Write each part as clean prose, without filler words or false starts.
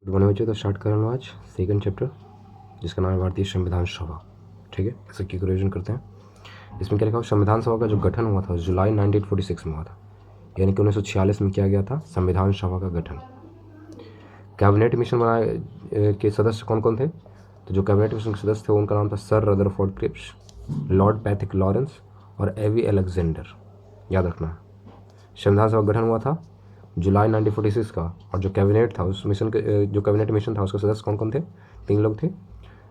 Good morning बच्चों। तो start कर रहा हूँ आज सेकंड चैप्टर जिसका नाम है भारतीय संविधान सभा। ठीक है, इसे की रिविजन करते हैं। इसमें क्या लिखा हुआ, संविधान सभा का जो गठन हुआ था जुलाई 1946 में हुआ था, यानी कि 1946 में किया गया था संविधान सभा का गठन। कैबिनेट मिशन बनाए के सदस्य कौन कौन थे? तो जो कैबिनेट मिशन के सदस्य थे उनका नाम था Sir Rutherford Cripps, Lord Pethick Lawrence और एवी अलेक्जेंडर। याद रखना, संविधान सभा गठन हुआ था जुलाई 1946 का, और जो कैबिनेट था उस मिशन के जो कैबिनेट मिशन था उसके सदस्य कौन कौन थे? 3 लोग थे,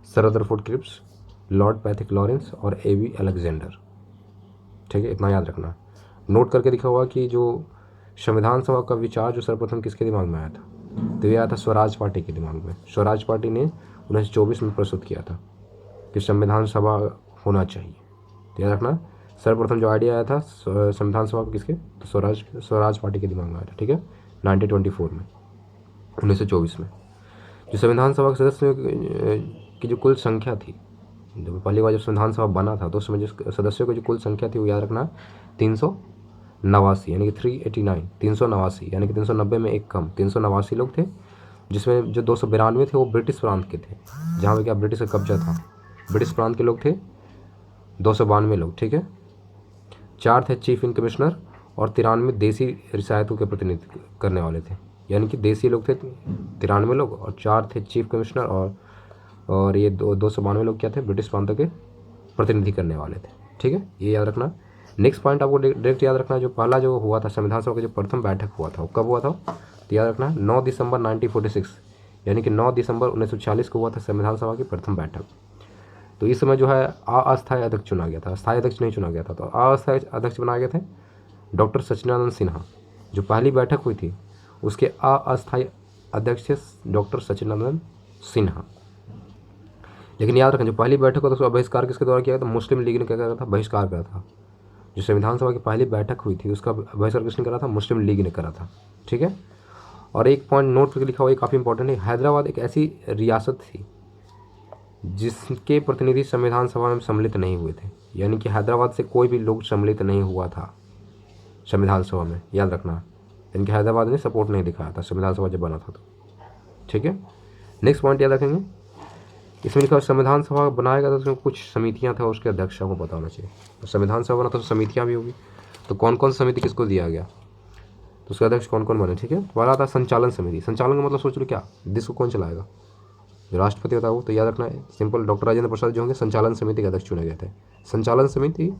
Sir Rutherford Cripps, Lord Pethick Lawrence और एवी अलेक्जेंडर। ठीक है, इतना याद रखना। नोट करके लिखा हुआ कि जो संविधान सभा का विचार जो सर्वप्रथम किसके दिमाग में आया था? तो ये आया था स्वराज पार्टी के दिमाग में। स्वराज पार्टी ने 1924 में प्रस्तुत किया था कि संविधान सभा होना चाहिए। तो याद रखना, सर्वप्रथम जो आइडिया आया था संविधान सभा को किसके? तो स्वराज पार्टी के दिमाग में आया था। ठीक है, 1924 में, 1924 में। जो संविधान सभा के सदस्य की जो कुल संख्या थी, जब पहली बार जब संविधान सभा बना था तो उस समय जो सदस्यों की जो कुल संख्या थी वो याद रखना 389, यानी कि 389, 389, यानी कि 390 में एक कम 389 लोग थे, जिसमें जो 292 थे वो ब्रिटिश प्रांत के थे, जहाँ पे क्या ब्रिटिश का कब्जा था। ब्रिटिश प्रांत के लोग थे 292 लोग। ठीक है, 4 थे चीफ इन कमिश्नर और 93 देसी रियासतों के प्रतिनिधित्व करने वाले थे, यानी कि देसी लोग थे 93 लोग और 4 थे चीफ कमिश्नर और ये 292 लोग क्या थे? ब्रिटिश प्रांतों के प्रतिनिधि करने वाले थे। ठीक है, ये याद रखना। नेक्स्ट पॉइंट आपको डायरेक्ट याद रखना, जो पहला जो हुआ था संविधान सभा का जो प्रथम बैठक हुआ था वो कब हुआ था? तो याद रखना 9 दिसंबर 1946, यानी कि 9 दिसंबर 1946 को हुआ था संविधान सभा की प्रथम बैठक। तो इस समय जो है अस्थायी अध्यक्ष चुना गया था, स्थायी अध्यक्ष नहीं चुना गया था। तो अस्थायी अध्यक्ष बनाए गए थे डॉक्टर सचिदानंद सिन्हा। जो पहली बैठक हुई थी उसके अस्थायी अध्यक्ष थे डॉक्टर सचिदानंद सिन्हा। लेकिन याद रखें, जो पहली बैठक हो तो उसका बहिष्कार किसके द्वारा किया गया था? मुस्लिम लीग ने क्या करा था? बहिष्कार करा था। जो संविधान सभा की पहली बैठक हुई थी उसका बहिष्कार किसने करा था? मुस्लिम लीग ने करा था। ठीक है, और एक पॉइंट नोट करके लिखा हुआ, ये काफ़ी इंपॉर्टेंट है। हैदराबाद एक ऐसी रियासत थी जिसके प्रतिनिधि संविधान सभा में सम्मिलित नहीं हुए थे, यानी कि हैदराबाद से कोई भी लोग सम्मिलित नहीं हुआ था संविधान सभा में। याद रखना, यानी कि हैदराबाद ने सपोर्ट नहीं दिखाया था संविधान सभा जब बना था तो। ठीक है, नेक्स्ट पॉइंट याद रखेंगे, इसमें लिखा संविधान सभा बनाएगा तो उसमें कुछ समितियां थे और उसके अध्यक्ष को पता होना चाहिए। तो संविधान सभा बना तो समितियां भी होगी, तो कौन कौन समिति किसको दिया गया, तो उसके अध्यक्ष कौन कौन बने? ठीक है, पहला था संचालन समिति। संचालन का मतलब सोच लो क्या, देश को कौन चलाएगा? जो राष्ट्रपति होता है वो। तो याद रखना है सिंपल, डॉक्टर राजेंद्र प्रसाद जो होंगे संचालन समिति के अध्यक्ष चुने गए थे। संचालन समिति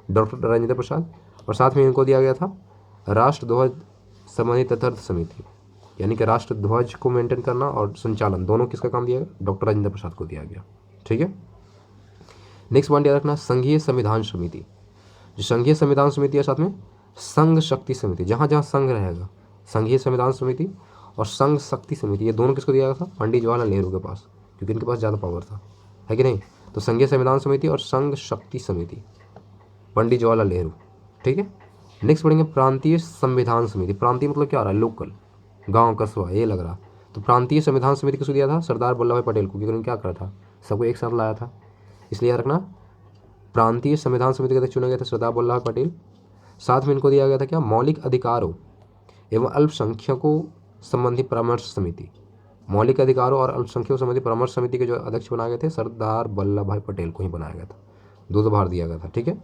डॉक्टर राजेंद्र प्रसाद, और साथ में इनको दिया गया था राष्ट्र ध्वज संबंधी तथार्थ समिति, यानी कि राष्ट्र ध्वज को मेंटेन करना और संचालन दोनों किसका काम दिया गया? डॉक्टर राजेंद्र प्रसाद को दिया गया। ठीक है, नेक्स्ट पॉइंट याद रखना, संघीय संविधान समिति। जो संघीय संविधान समिति है साथ में संघ शक्ति समिति, जहाँ जहाँ संघ रहेगा, संघीय संविधान समिति और संघ शक्ति समिति, ये दोनों किसको दिया गया था? पंडित जवाहरलाल नेहरू के पास, क्योंकि इनके पास ज़्यादा पावर था, है कि नहीं? तो संघीय संविधान समिति और संघ शक्ति समिति, पंडित जवाहरलाल नेहरू। ठीक है, नेक्स्ट पढ़ेंगे प्रांतीय संविधान समिति। प्रांतीय मतलब क्या आ रहा है? लोकल, गांव कस्बा, ये लग रहा। तो प्रांतीय संविधान समिति किसको दिया था? सरदार वल्लभ भाई पटेल को, क्योंकि उन्होंने क्या करा था? सबको एक साथ लाया था, इसलिए याद रखना प्रांतीय संविधान समिति के अध्यक्ष चुने गए थे सरदार वल्लभ भाई पटेल। साथ में इनको दिया गया था क्या? मौलिक अधिकारों एवं अल्पसंख्यकों संबंधी परामर्श समिति। मौलिक अधिकारों और अल्पसंख्यकों संबंधी परामर्श समिति के जो अध्यक्ष बनाए गए थे सरदार वल्लभ भाई पटेल को ही बनाया गया था, दो भार दिया गया था। ठीक है,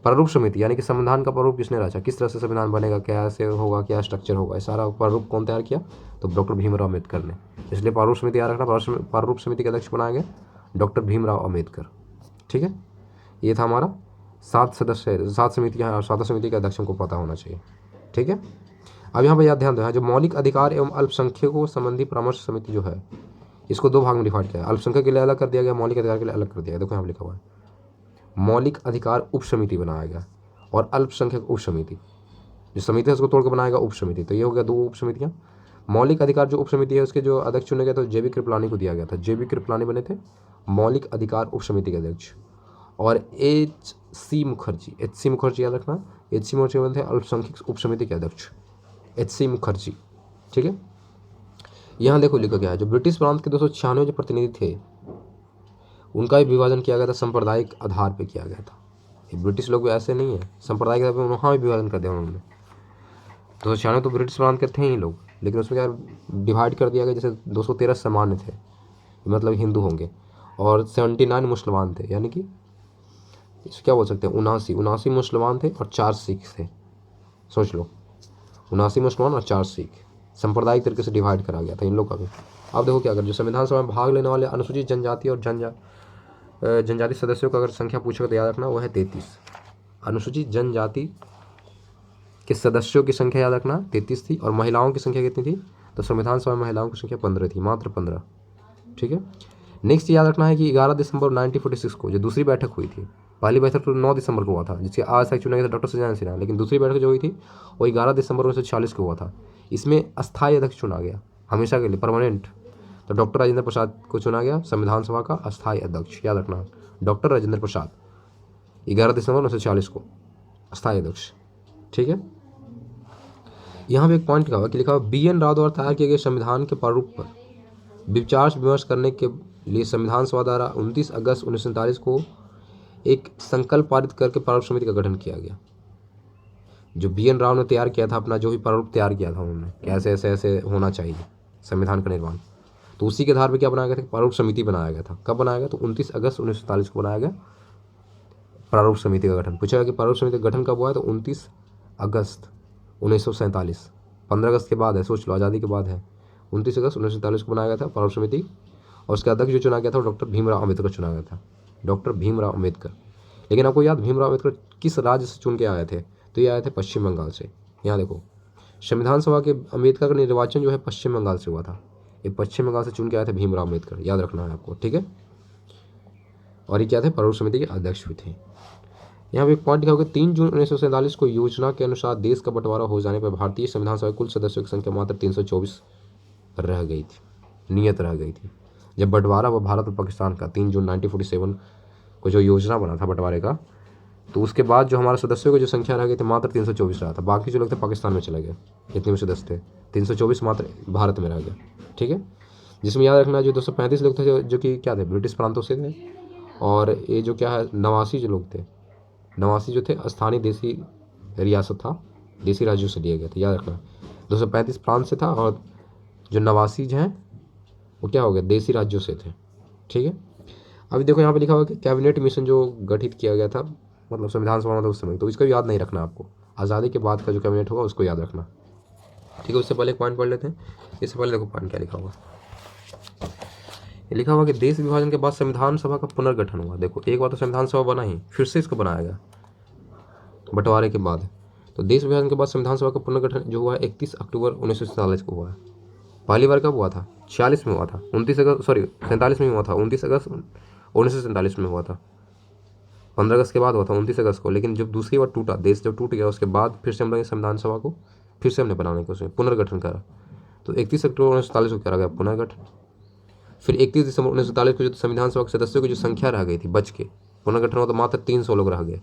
प्रारूप समिति, यानी कि संविधान का प्रारूप किसने रचा? किस तरह से संविधान बनेगा, कैसे होगा, क्या स्ट्रक्चर होगा, सारा प्रारूप कौन तैयार किया? तो डॉक्टर भीमराव अम्बेडकर ने। इसलिए प्रारूप समिति याद रखना, प्रारूप समिति के अध्यक्ष बनाए गए डॉक्टर भीमराव अम्बेडकर। ठीक है, ये था हमारा 7 सदस्य, 7 समितियाँ और 7 समिति के अध्यक्षों को पता होना चाहिए। ठीक है, अब यहाँ पर याद ध्यान दो, जो मौलिक अधिकार एवं अल्पसंख्यकों संबंधी परामर्श समिति जो है इसको 2 भाग में डिवाइड किया है। अल्पसंख्यक के लिए अलग कर दिया गया, मौलिक अधिकार के लिए अलग कर दिया गया। देखो यहाँ लिखा हुआ है मौलिक अधिकार उप समिति बनाया गया और अल्पसंख्यक उप समिति, जो समिति है उसको तोड़ के बनाएगा उप समिति। तो ये हो गया 2 उप समितियाँ। मौलिक अधिकार जो उप समिति है उसके जो अध्यक्ष चुने गए तो JB कृपलानी को दिया गया था। JB कृपलानी बने थे मौलिक अधिकार उप समिति के अध्यक्ष। और HC मुखर्जी याद रखना, HC मुखर्जी बने थे अल्पसंख्यक उप समिति के अध्यक्ष, HC मुखर्जी। ठीक है, यहाँ देखो लिखा गया है जो ब्रिटिश प्रांत के 296 जो प्रतिनिधि थे उनका भी विभाजन किया गया था, सांप्रदायिक आधार पर किया गया था। ये ब्रिटिश लोग भी ऐसे नहीं है, सांप्रदायिक आधार पर वहाँ भी विभाजन कर दिया उन्होंने। 296 तो ब्रिटिश प्रांत के थे ही लोग, लेकिन उसमें क्या डिवाइड कर दिया गया, जैसे 213 सामान्य थे, मतलब हिंदू होंगे, और 79 मुसलमान थे, यानी कि इसे क्या बोल सकते हैं, 79 मुसलमान थे और 4 सिख थे। सोच लो, 79 मुसलमान और 4 सिख, सांप्रदायिक तरीके से डिवाइड करा गया था इन लोग का भी। अब देखो क्या कर, जो संविधान सभा में भाग लेने वाले अनुसूचित जनजाति और जनजाति सदस्यों का अगर संख्या पूछेगा तो याद रखना वो है 33। अनुसूचित जनजाति के सदस्यों की संख्या याद रखना 33 थी, और महिलाओं की संख्या कितनी थी, तो संविधान सभा में महिलाओं की संख्या 15 थी, मात्र 15। ठीक है। नेक्स्ट याद रखना है कि 11 दिसंबर 1946 को जो दूसरी बैठक हुई थी, पहली बैठक तो 9 दिसंबर को हुआ था, जिसके आज तक चुना गया था डॉक्टर सज्जन सिन्हा, लेकिन दूसरी बैठक जो हुई थी वो 11 दिसंबर 1946 को हुआ था। इसमें अस्थायी अध्यक्ष चुना गया हमेशा के लिए, परमानेंट, तो डॉक्टर राजेंद्र प्रसाद को चुना गया संविधान सभा का अस्थायी अध्यक्ष। याद रखना, डॉक्टर राजेंद्र प्रसाद, 11 दिसंबर 1946 को अस्थायी अध्यक्ष। ठीक है। यहाँ पे एक पॉइंट लिखा हुआ कि लिखा हुआ BN राव द्वारा तैयार किए गए संविधान के प्रारूप पर विचार विमर्श करने के लिए संविधान सभा द्वारा 29 अगस्त 1947 को एक संकल्प पारित करके प्रारूप समिति का गठन किया गया। जो BN राव ने तैयार किया था अपना जो भी प्रारूप तैयार किया था उन्होंने, कैसे ऐसे ऐसे होना चाहिए संविधान का निर्माण, तो उसी के आधार पर क्या बनाया गया था, प्रारूप समिति बनाया गया था। कब बनाया गया, तो 29 अगस्त 1947 को बनाया गया प्रारूप समिति का गठन। पूछा गया कि प्रारूप समिति का गठन कब हुआ है, तो 29 अगस्त 1947, 15 अगस्त के बाद है, सोच लो, आज़ादी के बाद है। 29 अगस्त 1947 को बनाया गया था प्रारूप समिति, और उसके अध्यक्ष जो चुना गया था वो डॉक्टर भीमराव अम्बेडकर चुना गया था, डॉक्टर भीमराव अम्बेडकर। लेकिन आपको याद भीमराव अम्बेडकर किस राज्य से चुन के आए थे, तो ये आए थे पश्चिम बंगाल से। यहाँ देखो, संविधान सभा के अम्बेडकर का निर्वाचन जो है पश्चिम बंगाल से हुआ था, ये पश्चिम बंगाल से चुन के आए थे भीमराव अम्बेडकर, याद रखना है आपको। ठीक है। और ये क्या थे, प्रारूप समिति के अध्यक्ष भी थे। यहाँ पे एक पॉइंट लिखा होगा 3 जून 1947 को योजना के अनुसार देश का बंटवारा हो जाने पर भारतीय संविधान सभा कुल सदस्यों की संख्या मात्र 324 रह गई थी, नियत रह गई थी। जब बंटवारा हुआ भारत और पाकिस्तान का 3 जून 1947 को जो योजना बना था बंटवारे का, तो उसके बाद जो हमारे सदस्यों की जो संख्या रह गई थी मात्र 324 रहा था, बाकी जो लोग थे पाकिस्तान में चले गए, जितने भी सदस्य थे 324 मात्र भारत में रह गए। ठीक है। जिसमें याद रखना जो 235 लोग थे जो कि क्या थे, ब्रिटिश प्रांतों से थे, और ये जो क्या है 89 जो लोग थे, 89 जो थे स्थानीय देसी रियासत था, देसी राज्यों से लिए गए थे। याद रखना 235 प्रांत से था, और जो 89 हैं वो क्या हो गया, देसी राज्यों से थे। ठीक है। अभी देखो यहाँ पे लिखा हुआ कि कैबिनेट मिशन जो गठित किया गया था, मतलब संविधान सभा में उस समय, तो इसका भी याद नहीं रखना आपको, आज़ादी के बाद का जो कैबिनेट होगा उसको याद रखना। ठीक है। उससे पहले एक पॉइंट पढ़ लेते हैं। इससे पहले देखो पॉइंट क्या लिखा हुआ, ये लिखा हुआ कि देश विभाजन के बाद संविधान सभा का पुनर्गठन हुआ। देखो एक बार तो संविधान सभा बना ही, फिर से इसको बनाया गया बंटवारे के बाद। तो देश विभाजन के बाद संविधान सभा का पुनर्गठन जो हुआ है 31 अक्टूबर 1947 को हुआ है। पहली बार कब हुआ था, 46 में हुआ था, 47 में हुआ था, 29 अगस्त 1947 में हुआ था, 15 अगस्त के बाद हुआ था 29 अगस्त को। लेकिन जब दूसरी बार टूटा, देश जब टूट गया, उसके बाद फिर से हम लोग संविधान सभा को फिर से हमने बनाने को उसमें पुनर्गठन करा। तो 31 अक्टूबर 1947 को करा गया पुनर्गठन। फिर 31 दिसंबर 1947 को जो संविधान सभा के सदस्यों की जो संख्या रह गई थी बच के, पुनर्गठन हुआ तो मात्र 300 लोग रह गए,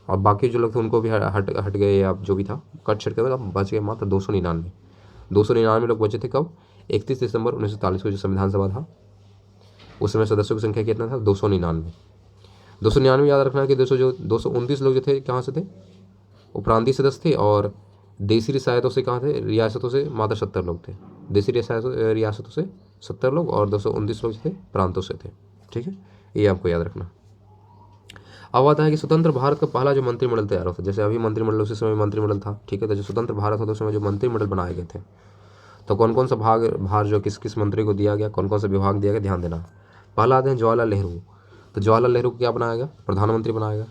और बाकी जो लोग थे उनको भी हट गए, या जो भी था कट छट के बच गए मात्र 299 लोग बचे थे। कब, 31 दिसंबर 1947 को जो संविधान सभा था उस समय सदस्यों की संख्या कितना था, 299 याद रखना कि 229 लोग जो थे कहाँ से थे, वो प्रांतीय सदस्य थे, और देसी रियासतों से कहाँ थे, रियासतों से मात्र 70 लोग थे, देसी रियासतों से 70 लोग, और 229 लोग थे प्रांतों से थे। ठीक है, ये आपको याद रखना। अब आता है कि स्वतंत्र भारत का पहला जो मंत्रिमंडल तैयार होता है, जैसे अभी मंत्रिमंडल उसी समय मंत्रिमंडल था। ठीक है। तो जो स्वतंत्र भारत होता है उस समय जो मंत्रिमंडल बनाए गए थे, तो कौन कौन सा भार जो किस किस मंत्री को दिया गया, कौन कौन सा विभाग दिया गया, ध्यान देना। पहला आते हैं जवाहरलाल नेहरू। तो जवाहरलाल नेहरू को क्या बनाया गया, प्रधानमंत्री बनाया गया।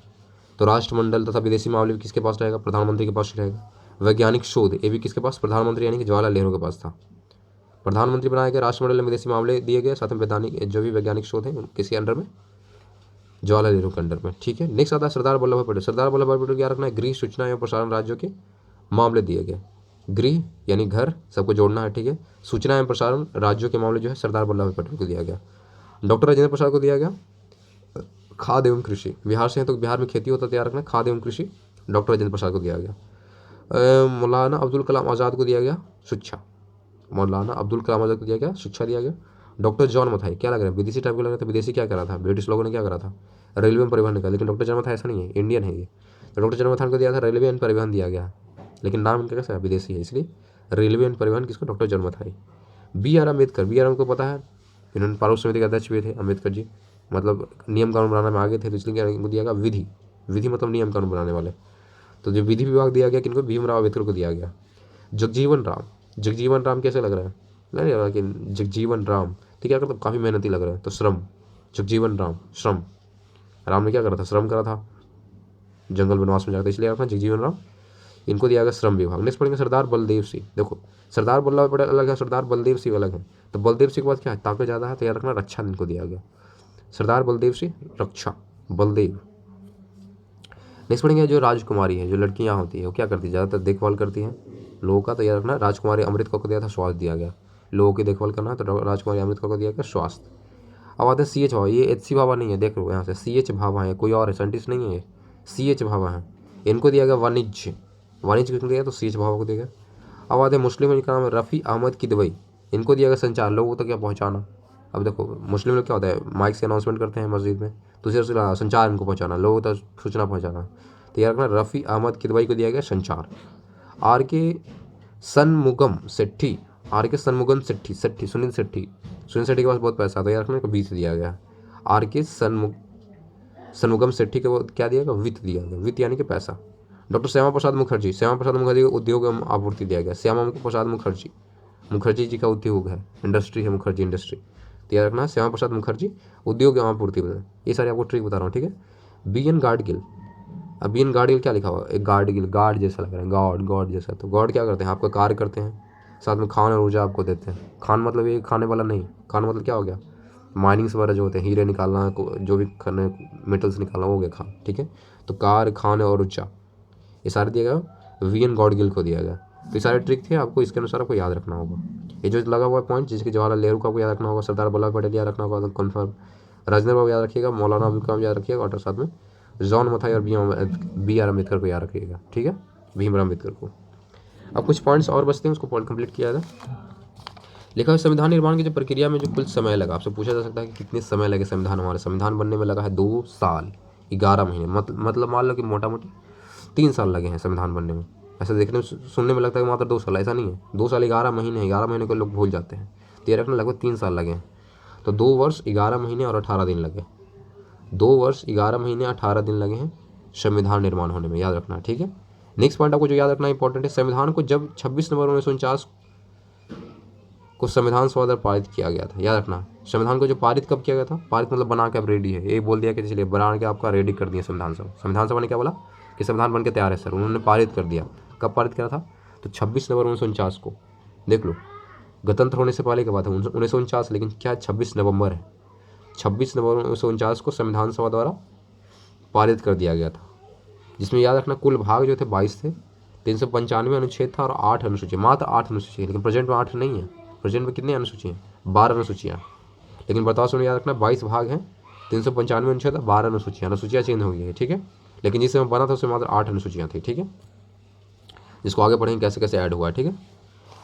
तो राष्ट्रमंडल तथा विदेशी मामले भी किसके पास रहेगा, प्रधानमंत्री के पास रहेगा। वैज्ञानिक शोध ये भी किसके पास, प्रधानमंत्री यानी कि जवाहरलाल नेहरू के पास था। प्रधानमंत्री बनाया गया, राष्ट्रमंडल में विदेशी मामले दिए गए, साथ में वैज्ञानिक जो भी वैज्ञानिक शोध है किसी अंडर में, जवाहरलाल नेहरू के अंडर में। ठीक है। नेक्स्ट आता है सरदार वल्लभ भाई पटेल। सरदार वल्लभ भाई पटेल क्या रखना है, गृह सूचना एवं प्रसारण राज्यों के मामले दिए गए। गृह यानी घर, सबको जोड़ना है। ठीक है। सूचना एवं प्रसारण राज्यों के मामले जो है सरदार वल्लभ भाई पटेल को दिया गया। डॉक्टर राजेंद्र प्रसाद को दिया गया खाद्य एवं कृषि, बिहार से हैं तो बिहार में खेती होता तैयार रखना, खाद्य एवं कृषि डॉक्टर राजेंद्र प्रसाद को दिया गया। मौलाना अब्दुल कलाम आज़ाद को दिया गया शिक्षा, मौलाना अब्दुल कलाम आज़ाद को दिया गया शिक्षा दिया गया। डॉक्टर जॉन मथाई, क्या लग रहा है, विदेशी टाइप का लग रहा था, विदेशी क्या करा था, ब्रिटिश लोगों ने क्या करा था, रेलवे में परिवहन का, लेकिन डॉक्टर जॉन मथाई ऐसा नहीं है, इंडियन है ये। तो डॉक्टर जॉन मथाई को दिया था रेलवे एंड परिवहन दिया गया, लेकिन नाम इनका कैसा है, विदेशी है, इसलिए रेलवे एंड परिवहन किसको? डॉक्टर जन्मथाई। B R Ambedkar, B R Ambedkar को पता है, इन्होंने पारोल समिति के अध्यक्ष भी थे अम्बेडकर जी, मतलब नियम कानून बनाने में आगे थे, तो इसलिए क्या इनको दिया गया विधि, विधि मतलब नियम कानून बनाने वाले, तो जो विधि विभाग दिया गया किनको? भीमराव अम्बेडकर को दिया गया। जगजीवन राम, जगजीवन राम कैसे लग रहा है? नहीं लग रहा कि जगजीवन राम, तो क्या करता? काफ़ी मेहनती लग रहा है, तो श्रम, जगजीवन राम श्रम, राम ने क्या करा था? श्रम करा था, जंगल वनवास में जाकर, इसलिए रखना जगजीवन राम, इनको दिया गया श्रम विभाग। नेक्स्ट पढ़ेंगे सरदार बलदेव सिंह। देखो सरदार वल्लभ भाई पटेल अलग है, सरदार बलदेव सिंह अलग है, तो बलदेव सिंह के बाद क्या है? ताकत ज़्यादा है, तो याद रखना रक्षा इनको दिया गया। सरदार बलदेव सिंह रक्षा, बलदेव। नेक्स्ट पढ़ेंगे जो राजकुमारी है, जो लड़कियां होती है वो क्या करती है? ज़्यादातर देखभाल करती हैं लोगों का, तो याद रखना राजकुमारी अमृत कौर को दिया था, स्वास्थ्य दिया गया। लोगों की देखभाल करना है तो राजकुमारी अमृत कौर को दिया गया स्वास्थ्य। अब आते हैं सी एच भाभा, ये एच सी भाभा नहीं है, देख लो यहाँ से, सी एच भाभा है, कोई और है, साइंटिस्ट नहीं है ये, सी एच भाभा है, इनको दिया गया वाणिज्य, वाणिज्य किसको दिया? तो सी एच भाभा को दिया गया। अब आते हैं मुस्लिम, इनका नाम है रफ़ी अहमद किदवई, इनको दिया गया संचार, लोगों तक क्या पहुँचाना। अब देखो मुस्लिम लोग क्या होता है, माइक से अनाउंसमेंट करते हैं मस्जिद में, तो उसी से संचार इनको पहुँचाना, लोगों तक सूचना पहुँचाना, तो याद रखना रफ़ी अहमद किदवई को दिया गया संचार। आर के सनमुगम सेट्ठी, आर के सनमुगम सेट्ठी, सेट्ठी सुनील सेट्ठी, सुनील सेट्ठी के पास बहुत पैसा था, याद रखना, बी से दिया गया। आर के सनमुगम सेट्ठी को क्या दिया गया? वित्त दिया गया, वित्त यानी कि पैसा। डॉक्टर श्यामा प्रसाद मुखर्जी, श्यामा प्रसाद मुखर्जी को उद्योग एवं आपूर्ति दिया गया। श्यामा प्रसाद मुखर्जी, मुखर्जी जी का उद्योग है, इंडस्ट्री है, मुखर्जी इंडस्ट्री, तो याद रखना श्यामा प्रसाद मुखर्जी उद्योग एवं आपूर्ति। ये सारे आपको ट्रिक बता रहा हूँ, ठीक है। बी एन गाडगिल, अब बी एन गाडगिल क्या लिखा हुआ? एक गाडगिल, गार्ड जैसा लग रहा है, गॉड, गॉड जैसा, तो गॉड क्या करते हैं? आपका कार्य करते हैं, साथ में खान और ऊर्जा आपको देते हैं। खान मतलब ये खाने वाला नहीं, खान मतलब क्या हो गया? माइनिंग्स वगैरह जो होते हैं, हीरे निकालना, जो भी खाने मेटल्स निकालना, हो गया खान, ठीक है। तो कार, खान और ऊर्जा, ये सारे दिया गया, वी एन गॉडगिल को दिया गया। तो ये सारे ट्रिक थे, आपको इसके अनुसार आपको याद रखना होगा। ये जो लगा हुआ पॉइंट, जिसके जवाहरलाल नेहरू का आपको याद रखना होगा, सरदार वल्लभ भाई पटेल याद रखना होगा कन्फर्म, राजेंद्र बाबू याद रखिएगा, मौलाना अबुल कलाम याद रखिएगा, और साथ में जॉन मथाई और बी आर अम्बेडकर को याद रखिएगा, ठीक है, भीमराव अम्बेडकर को। अब कुछ पॉइंट्स और बचते हैं, उसको पॉइंट कंप्लीट किया था। लिखा है संविधान निर्माण की जो प्रक्रिया में जो कुल समय लगा, आपसे पूछा जा सकता है कि कितने समय लगे संविधान, हमारे संविधान बनने में लगा है 2 साल 11 महीने, मतलब मान लो कि मोटा मोटी 3 साल लगे हैं संविधान बनने में। ऐसा देखने में सुनने में लगता है कि मात्र 2 साल, ऐसा नहीं है, 2 साल 11 महीने, 11 महीने को लोग भूल जाते हैं, तो ये रखना लगभग 3 साल लगे हैं। तो 2 वर्ष 11 महीने और 18 दिन लगे, 2 वर्ष 11 महीने 18 दिन लगे हैं संविधान निर्माण होने में, याद रखना, ठीक है। नेक्स्ट पॉइंट आपको जो याद रखना इंपॉर्टेंट है, संविधान को जब 26 नवंबर 1949 को संविधान सभा द्वारा पारित किया गया था, याद रखना। संविधान को जो पारित कब किया गया था? पारित मतलब बना के अब रेडी है, ये बोल दिया कि चलिए बना के आपका रेडी कर दिया संविधान सभा। संविधान सभा ने क्या बोला कि संविधान बन के तैयार है सर, उन्होंने पारित कर दिया। कब पारित किया था? तो 26 नवंबर 1949 को। देख लो, गणतंत्र होने से पहले की बात है 1949, लेकिन क्या 26 नवंबर है, 26 नवंबर 1949 को संविधान सभा द्वारा पारित कर दिया गया था, जिसमें याद रखना कुल भाग जो थे 22 थे, 395 अनुच्छेद था और 8 अनुसूची, मात्र 8 अनुसूची, लेकिन प्रेजेंट में 8 नहीं है, प्रेजेंट में कितनी अनुसूची हैं? 12 अनुसूचियाँ, लेकिन बताओ सुनो, याद रखना 22 भाग हैं, 395 अनुच्छेद, 12 अनुसूचियाँ, अनुसूचियाँ चेंज हो गई है, ठीक है। लेकिन जिस समय बना था उसमें मात्र 8 अनुसूचियाँ थी, ठीक है, जिसको आगे पढ़ेंगे कैसे कैसे ऐड हुआ है, ठीक है।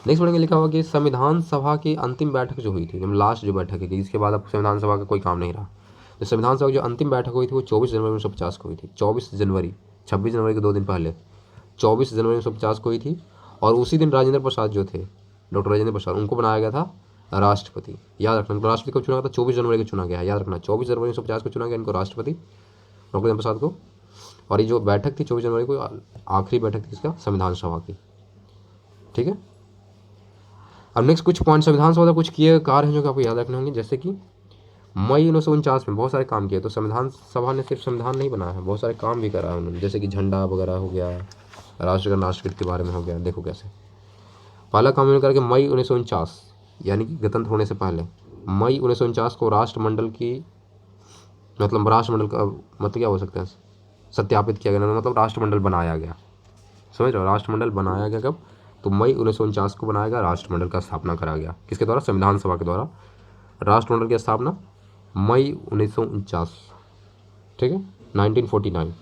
नेक्स्ट पढ़ेंगे, लिखा हुआ कि संविधान सभा की अंतिम बैठक जो हुई थी, जब लास्ट जो बैठक है, इसके बाद अब संविधान सभा का कोई काम नहीं रहा, तो संविधान सभा की जो अंतिम बैठक हुई थी वो 24 जनवरी 1950 को हुई थी, 24 जनवरी, 26 जनवरी के 2 दिन पहले, 24 जनवरी 1950 को हुई थी। और उसी दिन राजेंद्र प्रसाद जो थे, डॉक्टर राजेंद्र प्रसाद, उनको बनाया गया था राष्ट्रपति, याद रखना। राष्ट्रपति कब चुना गया था? 24 जनवरी को चुना गया है, याद रखना, 24 जनवरी 1950 को चुना गया इनको राष्ट्रपति, डॉक्टर राजेंद्र प्रसाद को। और ये जो बैठक थी 24 जनवरी को, आखिरी बैठक थी इसका संविधान सभा की, ठीक है। अब नेक्स्ट कुछ पॉइंट संविधान सभा कुछ किए कार्य हैं जो कि आपको याद रखने होंगे, जैसे कि मई 1949 में बहुत सारे काम किए, तो संविधान सभा ने सिर्फ संविधान नहीं बनाया है, बहुत सारे काम भी करा है उन्होंने, जैसे कि झंडा वगैरह हो गया, राष्ट्रगान राष्ट्रगीत के बारे में हो गया। देखो कैसे पहला काम उन्होंने करा कि मई 1949 यानी कि गणतंत्र होने से पहले, मई 1949 को राष्ट्रमंडल की, मतलब राष्ट्रमंडल का मतलब क्या हो सकता है, सत्यापित किया गया, मतलब राष्ट्रमंडल बनाया गया, समझ रहे हो, राष्ट्रमंडल बनाया गया कब? तो मई 1949 को बनाया गया, राष्ट्रमंडल का स्थापना करा गया, किसके द्वारा? संविधान सभा के द्वारा, राष्ट्रमंडल की स्थापना मई 1949, ठीक है, 1949।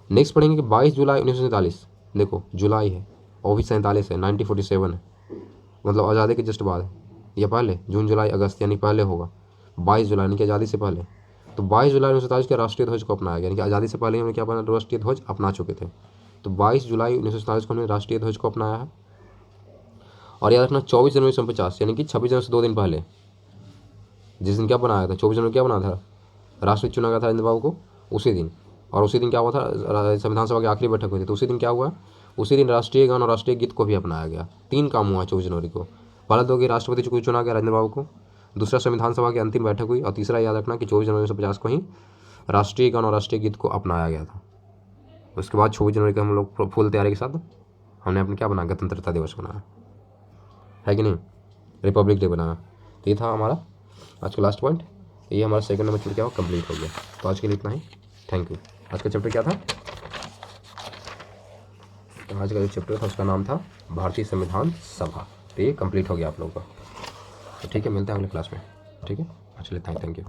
नेक्स्ट पढ़ेंगे कि 22 जुलाई 1947, देखो जुलाई है और भी 47 है, 1947 है, मतलब आज़ादी के जस्ट बाद है या पहले, जून जुलाई अगस्त यानी पहले होगा, 22 जुलाई यानी कि आज़ादी से पहले। तो 22 जुलाई 1947 के राष्ट्रीय ध्वज को अपनाया गया, यानी कि आज़ादी से पहले उन्होंने क्या अपना राष्ट्रीय ध्वज अपना चुके थे, तो 22 जुलाई 1947 को उन्होंने राष्ट्रीय ध्वज को अपनाया है। और याद रखना 24 जनवरी 1950 यानी कि 26 जनवरी से 2 दिन पहले जिस दिन क्या बनाया था, 24 जनवरी क्या बना था, राष्ट्रपति चुना गया था राजेंद्र बाबू को उसी दिन। और उसी दिन क्या हुआ था, संविधान सभा की आखिरी बैठक हुई थी, तो उसी दिन क्या हुआ, उसी दिन राष्ट्रीय गान और राष्ट्रीय गीत को भी अपनाया गया। 3 काम हुआ 24 जनवरी को। पहला तो कि राष्ट्रपति को चुना गया राजेंद्र बाबू को, दूसरा संविधान सभा की अंतिम बैठक हुई, और तीसरा याद रखना कि 24 जनवरी 1950 को ही राष्ट्रीय गान और राष्ट्रीय गीत को अपनाया गया था। उसके बाद 24 जनवरी को हम लोग फुल तैयारी के साथ हमने अपने क्या बनाया, गणतंत्रता दिवस बनाया, है कि नहीं, रिपब्लिक डे बनाया। तो ये था हमारा आज का लास्ट पॉइंट। ये हमारा सेकंड नंबर चैप्टर क्या हुआ, कंप्लीट हो गया। तो आज के लिए इतना ही, थैंक यू। आज का चैप्टर क्या था, तो आज का जो चैप्टर था उसका नाम था भारतीय संविधान सभा। तो ये कंप्लीट हो गया आप लोगों का। तो ठीक है, मिलते हैं अगले क्लास में। ठीक है, चलिए थैंक यू।